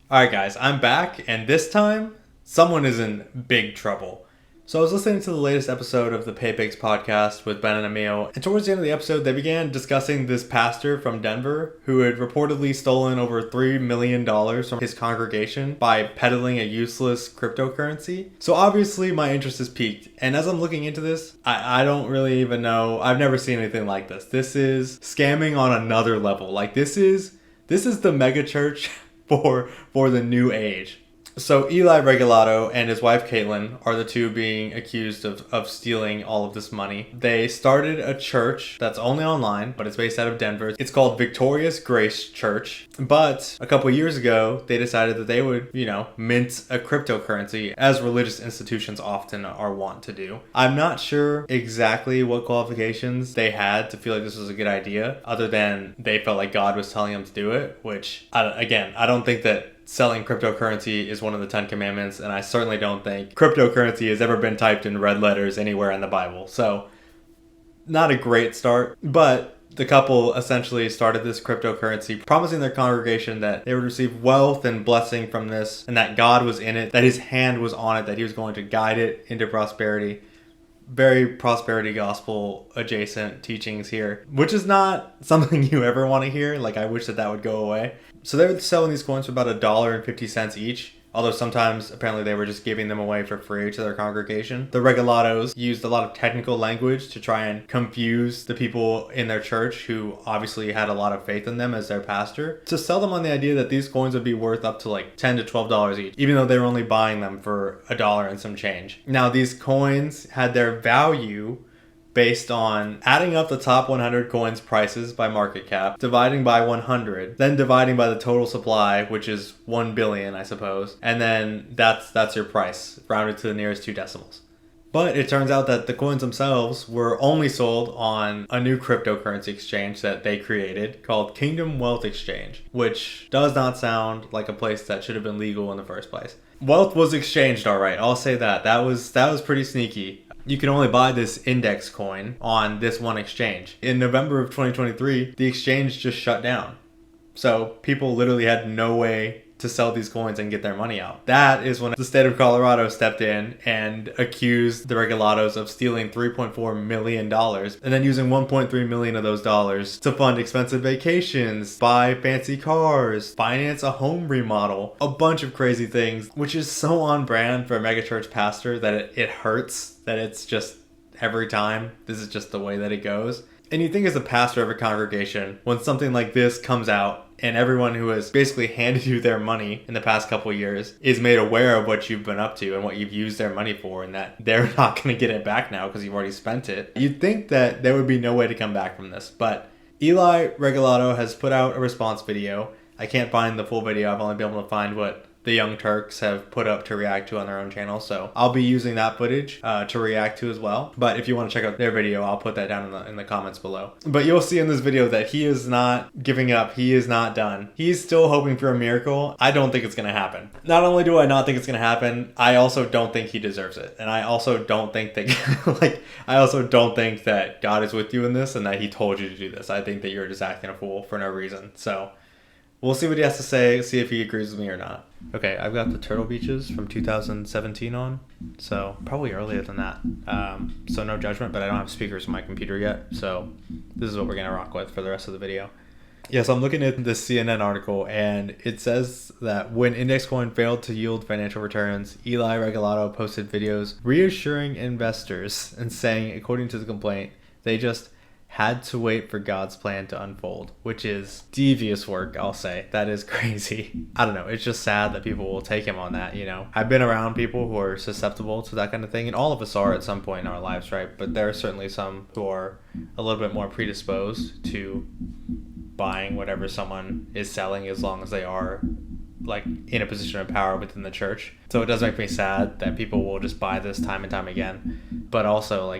Alright guys, I'm back, and this time, someone is in big trouble. So I was listening to the latest episode of the Pay Pigs podcast with Ben and Emil, and towards the end of the episode, they began discussing this pastor from Denver who had reportedly stolen over $3 million from his congregation by peddling a useless cryptocurrency. So obviously my interest is piqued, and as I'm looking into this, I don't really even know, I've never seen anything like this. This is scamming on another level. Like this is the mega church for the new age. So Eli Regalado and his wife Caitlin are the two being accused of stealing all of this money. They started a church that's only online, but it's based out of Denver. It's called Victorious Grace Church. But a couple years ago, they decided that they would, mint a cryptocurrency, as religious institutions often are wont to do. I'm not sure exactly what qualifications they had to feel like this was a good idea, other than they felt like God was telling them to do it, which, I don't think that selling cryptocurrency is one of the 10 commandments, and I certainly don't think cryptocurrency has ever been typed in red letters anywhere in the Bible. So, not a great start, but the couple essentially started this cryptocurrency, promising their congregation that they would receive wealth and blessing from this, and that God was in it, that his hand was on it, that he was going to guide it into prosperity. Very prosperity gospel adjacent teachings here, which is not something you ever want to hear. Like, I wish that would go away. So they were selling these coins for about $1.50 each. Although sometimes, apparently, they were just giving them away for free to their congregation. The Regalados used a lot of technical language to try and confuse the people in their church who obviously had a lot of faith in them as their pastor, to sell them on the idea that these coins would be worth up to like $10 to $12 each, even though they were only buying them for $1 and some change. Now, these coins had their value based on adding up the top 100 coins prices by market cap, dividing by 100, then dividing by the total supply, which is 1 billion, I suppose. And then that's your price, rounded to the nearest 2 decimals. But it turns out that the coins themselves were only sold on a new cryptocurrency exchange that they created called Kingdom Wealth Exchange, which does not sound like a place that should have been legal in the first place. Wealth was exchanged, all right. I'll say that. That was pretty sneaky. You can only buy this index coin on this one exchange. In November of 2023, the exchange just shut down. So people literally had no way to sell these coins and get their money out. That is when the state of Colorado stepped in and accused the Regalados of stealing $3.4 million and then using $1.3 million of those dollars to fund expensive vacations, buy fancy cars, finance a home remodel, a bunch of crazy things, which is so on brand for a megachurch pastor that it hurts that it's just every time this is just the way that it goes. And you think as a pastor of a congregation, when something like this comes out and everyone who has basically handed you their money in the past couple of years is made aware of what you've been up to and what you've used their money for, and that they're not going to get it back now because you've already spent it, you'd think that there would be no way to come back from this. But Eli Regalado has put out a response video. I can't find the full video. I've only been able to find what the Young Turks have put up to react to on their own channel. So I'll be using that footage to react to as well. But if you want to check out their video, I'll put that down in the comments below. But you'll see in this video that he is not giving up. He is not done. He's still hoping for a miracle. I don't think it's going to happen. Not only do I not think it's going to happen, I also don't think he deserves it. And I also don't think that, that God is with you in this and that he told you to do this. I think that you're just acting a fool for no reason. So we'll see what he has to say, see if he agrees with me or not. Okay, I've got the Turtle Beaches from 2017 on, so probably earlier than that. So no judgment, but I don't have speakers on my computer yet, so this is what we're going to rock with for the rest of the video. Yes, I'm looking at this CNN article, and it says that when index coin failed to yield financial returns, Eli Regalado posted videos reassuring investors and saying, according to the complaint, they just had to wait for God's plan to unfold, which is devious work, I'll say. That is crazy. I don't know. It's just sad that people will take him on that, I've been around people who are susceptible to that kind of thing, and all of us are at some point in our lives, right? But there are certainly some who are a little bit more predisposed to buying whatever someone is selling as long as they are like in a position of power within the church. So it does make me sad that people will just buy this time and time again. But also,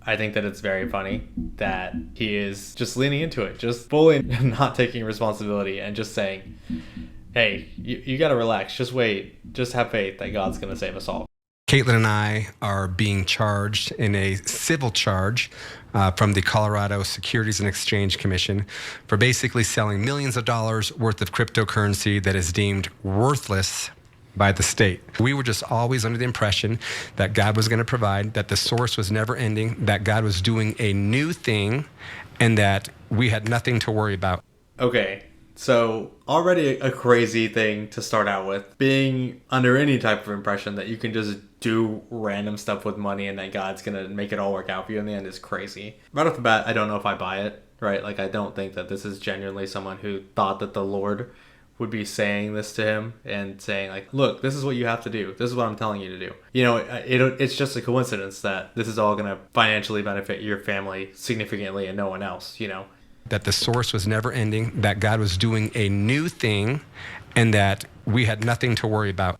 I think that it's very funny that he is just leaning into it, just fully not taking responsibility and just saying, hey, you got to relax. Just wait. Just have faith that God's going to save us all. Caitlin and I are being charged in a civil charge from the Colorado Securities and Exchange Commission for basically selling millions of dollars worth of cryptocurrency that is deemed worthless by the state. We were just always under the impression that God was going to provide, that the source was never ending, that God was doing a new thing, and that we had nothing to worry about. Okay, so already a crazy thing to start out with. Being under any type of impression that you can just do random stuff with money and that God's gonna make it all work out for you in the end is crazy. Right off the bat, I don't know if I buy it, right? Like, I don't think that this is genuinely someone who thought that the Lord would be saying this to him and saying, like, look, this is what you have to do. This is what I'm telling you to do. You know, it's just a coincidence that this is all gonna financially benefit your family significantly and no one else, you know? That the source was never ending, that God was doing a new thing, and that we had nothing to worry about.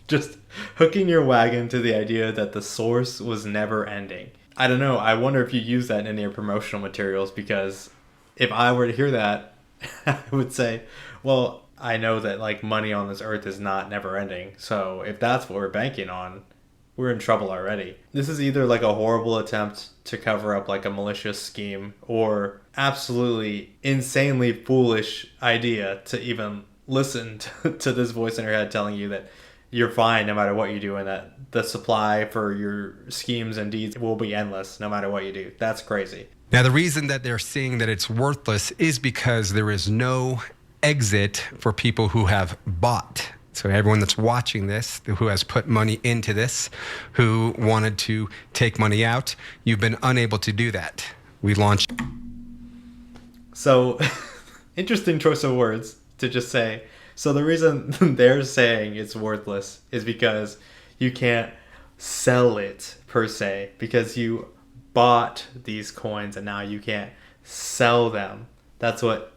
Just hooking your wagon to the idea that the source was never ending. I don't know. I wonder if you use that in any of your promotional materials, because if I were to hear that, I would say, well, I know that, like, money on this earth is not never ending. So if that's what we're banking on, we're in trouble already. This is either like a horrible attempt to cover up like a malicious scheme, or absolutely insanely foolish idea to even listen to this voice in your head telling you that you're fine no matter what you do, and that the supply for your schemes and deeds will be endless no matter what you do. That's crazy. Now, the reason that they're saying that it's worthless is because there is no exit for people who have bought. So everyone that's watching this, who has put money into this, who wanted to take money out, you've been unable to do that. We launched. So, interesting choice of words to just say. So the reason they're saying it's worthless is because you can't sell it per se, because you bought these coins and now you can't sell them. That's what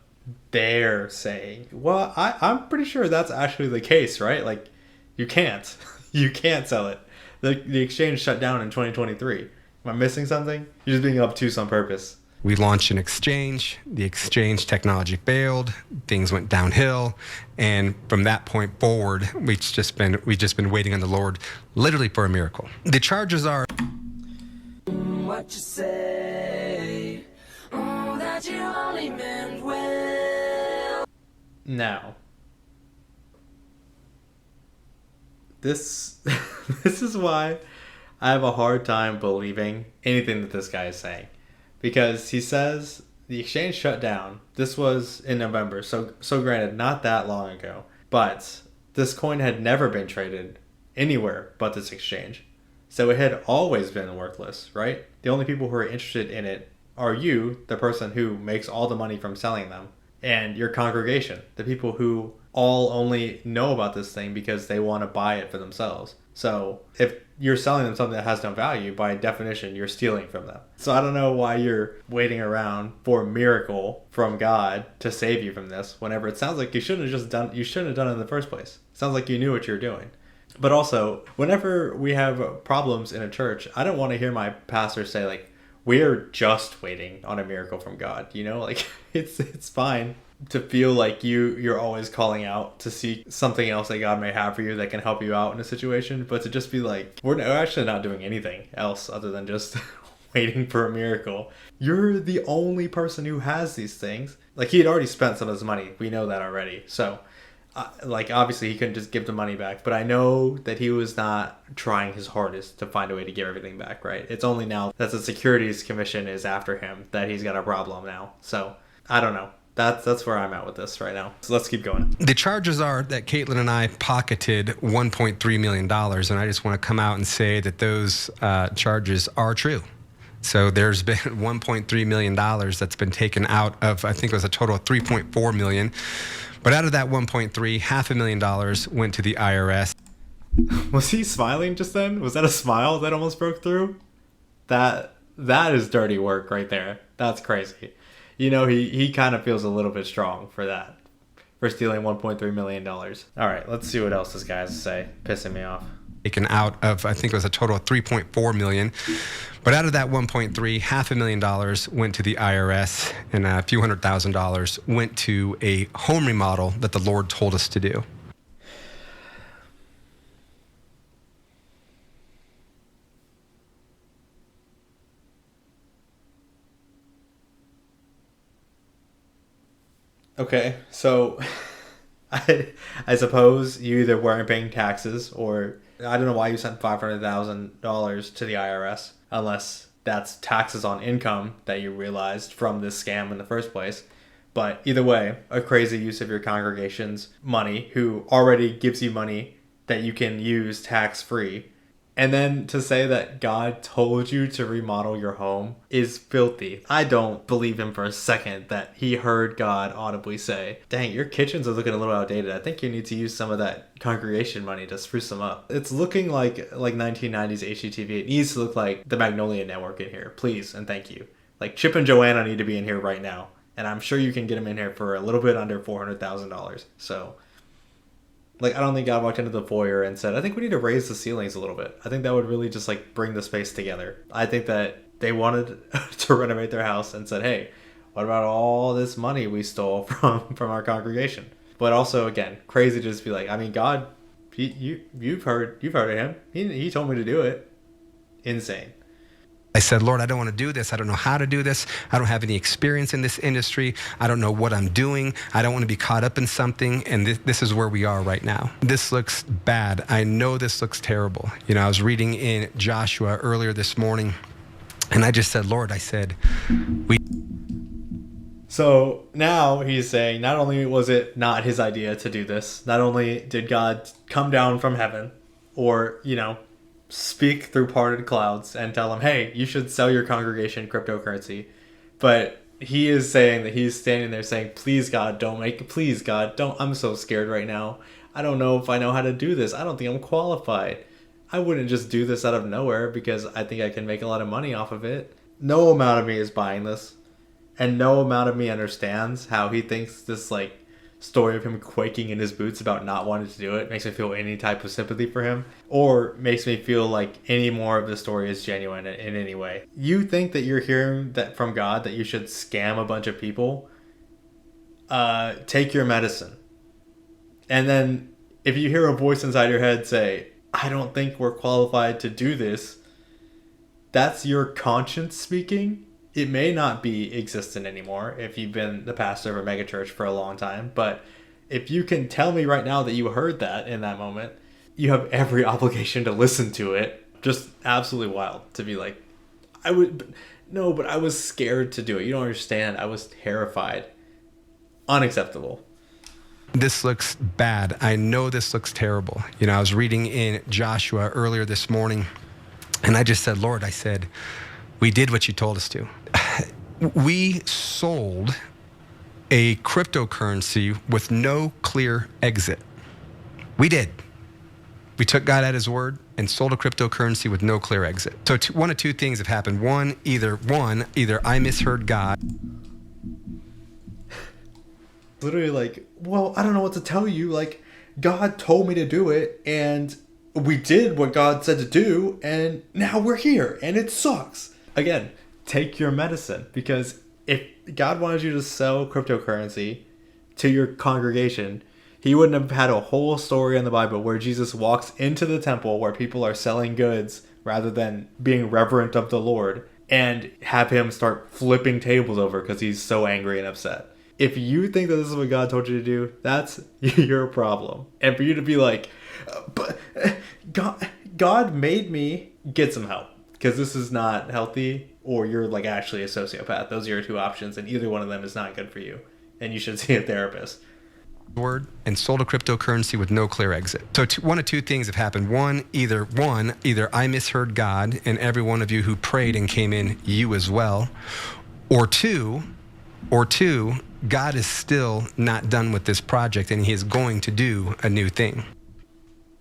they're saying. Well, I'm pretty sure that's actually the case, right? Like, you can't. You can't sell it. The exchange shut down in 2023. Am I missing something? You're just being obtuse on purpose. We launched an exchange. The exchange technology failed. Things went downhill, and from that point forward, we've just been waiting on the Lord, literally, for a miracle. The charges are. What you say? Oh, that you only meant well. Now, this is why I have a hard time believing anything that this guy is saying. Because he says the exchange shut down. This was in November, so granted, not that long ago. But this coin had never been traded anywhere but this exchange. So it had always been worthless, right? The only people who are interested in it are you, the person who makes all the money from selling them, and your congregation, the people who all only know about this thing because they want to buy it for themselves. So if you're selling them something that has no value, by definition, you're stealing from them. So I don't know why you're waiting around for a miracle from God to save you from this, whenever it sounds like you shouldn't have done it in the first place. It sounds like you knew what you were doing. But also, whenever we have problems in a church, I don't want to hear my pastor say, like, we're just waiting on a miracle from God. You know, like, it's fine to feel like you're always calling out to see something else that God may have for you that can help you out in a situation, but to just be like, we're actually not doing anything else other than just waiting for a miracle. You're the only person who has these things. Like, he had already spent some of his money. We know that already. So, like, obviously he couldn't just give the money back, but I know that he was not trying his hardest to find a way to give everything back, right? It's only now that the Securities Commission is after hhim that he's got a problem now. So, I don't know. That's where I'm at with this right now. So let's keep going. The charges are that Caitlin and I pocketed $1.3 million, and I just want to come out and say that those charges are true. So there's been $1.3 million that's been taken out of, I think it was a total of $3.4 million. But out of that 1.3, $500,000 went to the IRS. Was he smiling just then? Was that a smile that almost broke through? That is dirty work right there. That's crazy. You know, he kind of feels a little bit strong for that, for stealing $1.3 million. All right, let's see what else this guy has to say. Pissing me off. Taken out of, I think it was a total of $3.4 million. But out of that 1.3, $500,000 went to the IRS, and a few $100,000 went to a home remodel that the Lord told us to do. Okay, so I suppose you either weren't paying taxes or I don't know why you sent $500,000 to the IRS unless that's taxes on income that you realized from this scam in the first place. But either way, a crazy use of your congregation's money, who already gives you money that you can use tax free. And then to say that God told you to remodel your home is filthy. I don't believe him for a second that he heard God audibly say, dang, your kitchens are looking a little outdated. I think you need to use some of that congregation money to spruce them up. It's looking like 1990s HGTV. It needs to look like the Magnolia Network in here. Please and thank you. Like Chip and Joanna need to be in here right now. And I'm sure you can get them in here for a little bit under $400,000. So... I don't think God walked into the foyer and said, I think we need to raise the ceilings a little bit. I think that would really just bring the space together. I think that they wanted to renovate their house and said, hey, what about all this money we stole from our congregation? But also, again, crazy to just be like, I mean, God, you've heard of him. He told me to do it. Insane. I said, Lord, I don't want to do this. I don't know how to do this. I don't have any experience in this industry. I don't know what I'm doing. I don't want to be caught up in something. And this is where we are right now. This looks bad. I know this looks terrible. I was reading in Joshua earlier this morning, and I just said, Lord, I said, So now he's saying not only was it not his idea to do this, not only did God come down from heaven or, speak through parted clouds and tell him, hey, you should sell your congregation cryptocurrency. But he is saying that he's standing there saying, please God, please God, don't, I'm so scared right now. I don't know if I know how to do this. I don't think I'm qualified. I wouldn't just do this out of nowhere because I think I can make a lot of money off of it. No amount of me is buying this. And no amount of me understands how he thinks this story of him quaking in his boots about not wanting to do it makes me feel any type of sympathy for him, or makes me feel like any more of the story is genuine in any way. You think that you're hearing that from God, that you should scam a bunch of people? Take your medicine. And then if you hear a voice inside your head say, I don't think we're qualified to do this, that's your conscience speaking. It may not be existent anymore if you've been the pastor of a megachurch for a long time, but if you can tell me right now that you heard that in that moment, you have every obligation to listen to it. Just absolutely wild to be like, but I was scared to do it. You don't understand. I was terrified. Unacceptable. This looks bad. I know this looks terrible. I was reading in Joshua earlier this morning, and I just said, Lord, I said, we did what you told us to. We sold a cryptocurrency with no clear exit. We did. We took God at his word and sold a cryptocurrency with no clear exit. So one of two things have happened. Either I misheard God. Literally well, I don't know what to tell you. God told me to do it and we did what God said to do and now we're here and it sucks. Again, take your medicine, because if God wanted you to sell cryptocurrency to your congregation, he wouldn't have had a whole story in the Bible where Jesus walks into the temple where people are selling goods rather than being reverent of the Lord and have him start flipping tables over because he's so angry and upset. If you think that this is what God told you to do, that's your problem. And for you to be like, but God made me, get some help. Because this is not healthy, or you're actually a sociopath. Those are your two options, and either one of them is not good for you. And you should see a therapist. Word and sold a cryptocurrency with no clear exit. So one of two things have happened. Either I misheard God, and every one of you who prayed and came in, you as well. Or two, God is still not done with this project, and he is going to do a new thing.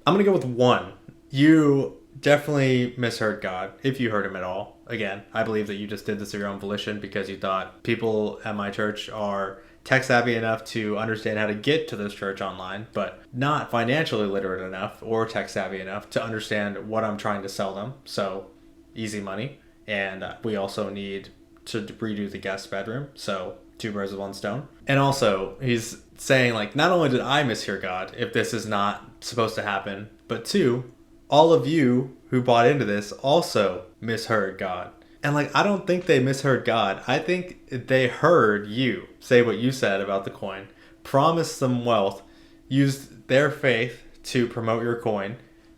I'm going to go with one. You definitely misheard God, if you heard him at all. Again, I believe that you just did this of your own volition because you thought people at my church are tech savvy enough to understand how to get to this church online, but not financially literate enough or tech savvy enough to understand what I'm trying to sell them. So easy money. And we also need to redo the guest bedroom. So 2 birds with 1 stone. And also he's saying not only did I mishear God if this is not supposed to happen, but 2, all of you who bought into this also misheard God. And like, I don't think they misheard God. I think they heard you say what you said about the coin, promised them wealth, used their faith to promote your coin,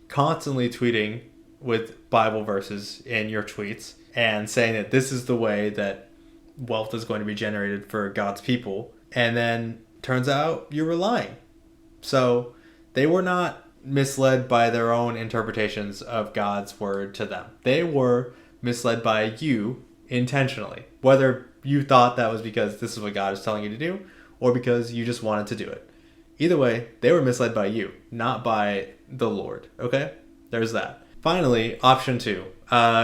constantly tweeting with Bible verses in your tweets and saying that this is the way that wealth is going to be generated for God's people. And then turns out you were lying. So they were not misled by their own interpretations of God's word to them. They were misled by you intentionally. Whether you thought that was because this is what God is telling you to do or because you just wanted to do it. Either way, they were misled by you, not by the Lord. Okay? There's that. Finally, option 2.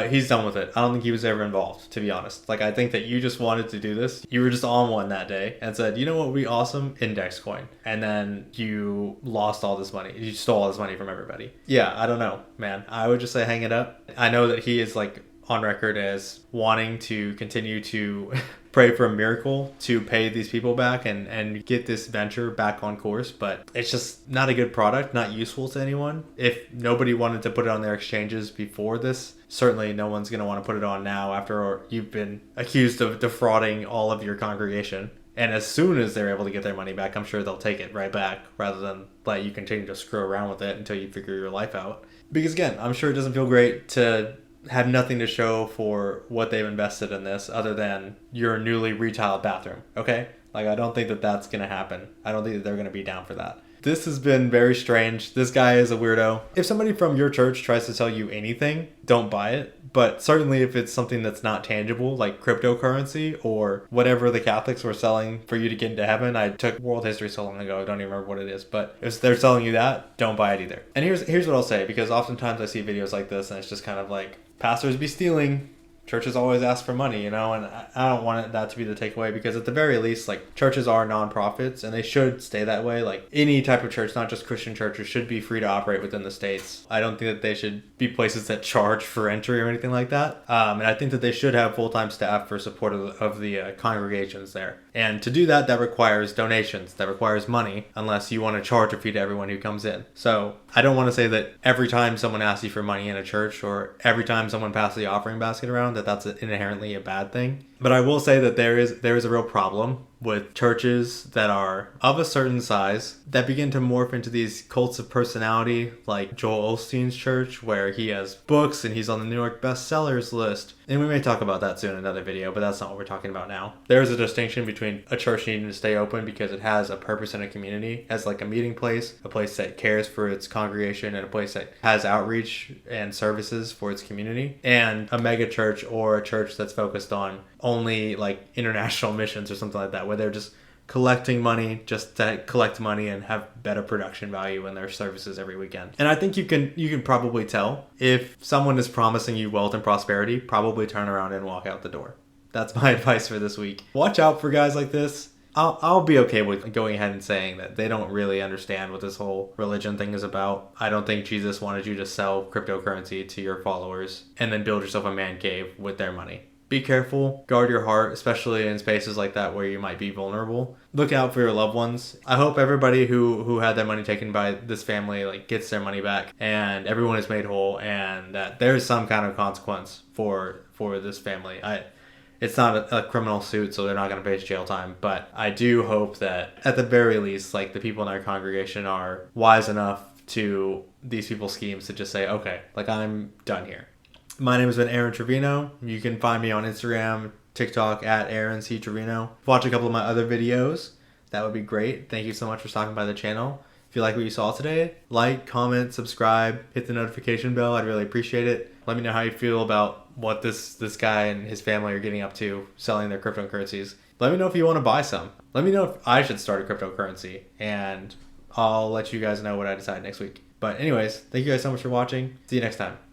He's done with it. I don't think he was ever involved, to be honest. Like, I think that you just wanted to do this. You were just on one that day and said, you know what would be awesome? Index coin. And then you lost all this money. You stole all this money from everybody. Yeah, I don't know, man. I would just say hang it up. I know that he is like on record as wanting to continue to pray for a miracle to pay these people back and get this venture back on course, but it's just not a good product, not useful to anyone. If nobody wanted to put it on their exchanges before this, certainly no one's going to want to put it on now after you've been accused of defrauding all of your congregation. And as soon as they're able to get their money back, I'm sure they'll take it right back rather than let you continue to screw around with it until you figure your life out. Because again, I'm sure it doesn't feel great to have nothing to show for what they've invested in this other than your newly retiled bathroom, okay? Like, I don't think that that's going to happen. I don't think that they're going to be down for that. This has been very strange. This guy is a weirdo. If somebody from your church tries to sell you anything, don't buy it. But certainly if it's something that's not tangible, like cryptocurrency or whatever the Catholics were selling for you to get into heaven. I took world history so long ago, I don't even remember what it is. But if they're selling you that, don't buy it either. And here's what I'll say, because oftentimes I see videos like this and it's just kind of like, pastors be stealing. Churches always ask for money, you know, and I don't want that to be the takeaway, because at the very least, like, churches are nonprofits and they should stay that way. Like, any type of church, not just Christian churches, should be free to operate within the states. I don't think that they should be places that charge for entry or anything like that. And I think that they should have full-time staff for support of the congregations there. And to do that, that requires donations, that requires money, unless you want to charge a fee to everyone who comes in. So I don't want to say that every time someone asks you for money in a church or every time someone passes the offering basket around, that's inherently a bad thing. But I will say that there is a real problem with churches that are of a certain size that begin to morph into these cults of personality, like Joel Osteen's church, where he has books and he's on the New York bestsellers list. And we may talk about that soon in another video, but that's not what we're talking about now. There is a distinction between a church needing to stay open because it has a purpose in a community, as like a meeting place, a place that cares for its congregation, and a place that has outreach and services for its community, and a mega church or a church that's focused on only like international missions or something like that, where they're just collecting money just to collect money and have better production value in their services every weekend. And I think you can probably tell if someone is promising you wealth and prosperity, probably turn around and walk out the door. That's my advice for this week. Watch out for guys like this. I'll be okay with going ahead and saying that they don't really understand what this whole religion thing is about. I don't think Jesus wanted you to sell cryptocurrency to your followers and then build yourself a man cave with their money. Be careful, guard your heart, especially in spaces like that where you might be vulnerable. Look out for your loved ones. I hope everybody who had their money taken by this family like gets their money back and everyone is made whole, and that there is some kind of consequence for this family. It's not a criminal suit, so they're not going to face jail time, but I do hope that at the very least, like, the people in our congregation are wise enough to these people's schemes to just say, okay, like, I'm done here. My name has been Aaron Trevino. You can find me on Instagram, TikTok at Aaron C. Trevino. Watch a couple of my other videos. That would be great. Thank you so much for stopping by the channel. If you like what you saw today, like, comment, subscribe, hit the notification bell. I'd really appreciate it. Let me know how you feel about what this guy and his family are getting up to selling their cryptocurrencies. Let me know if you want to buy some. Let me know if I should start a cryptocurrency, and I'll let you guys know what I decide next week. But anyways, thank you guys so much for watching. See you next time.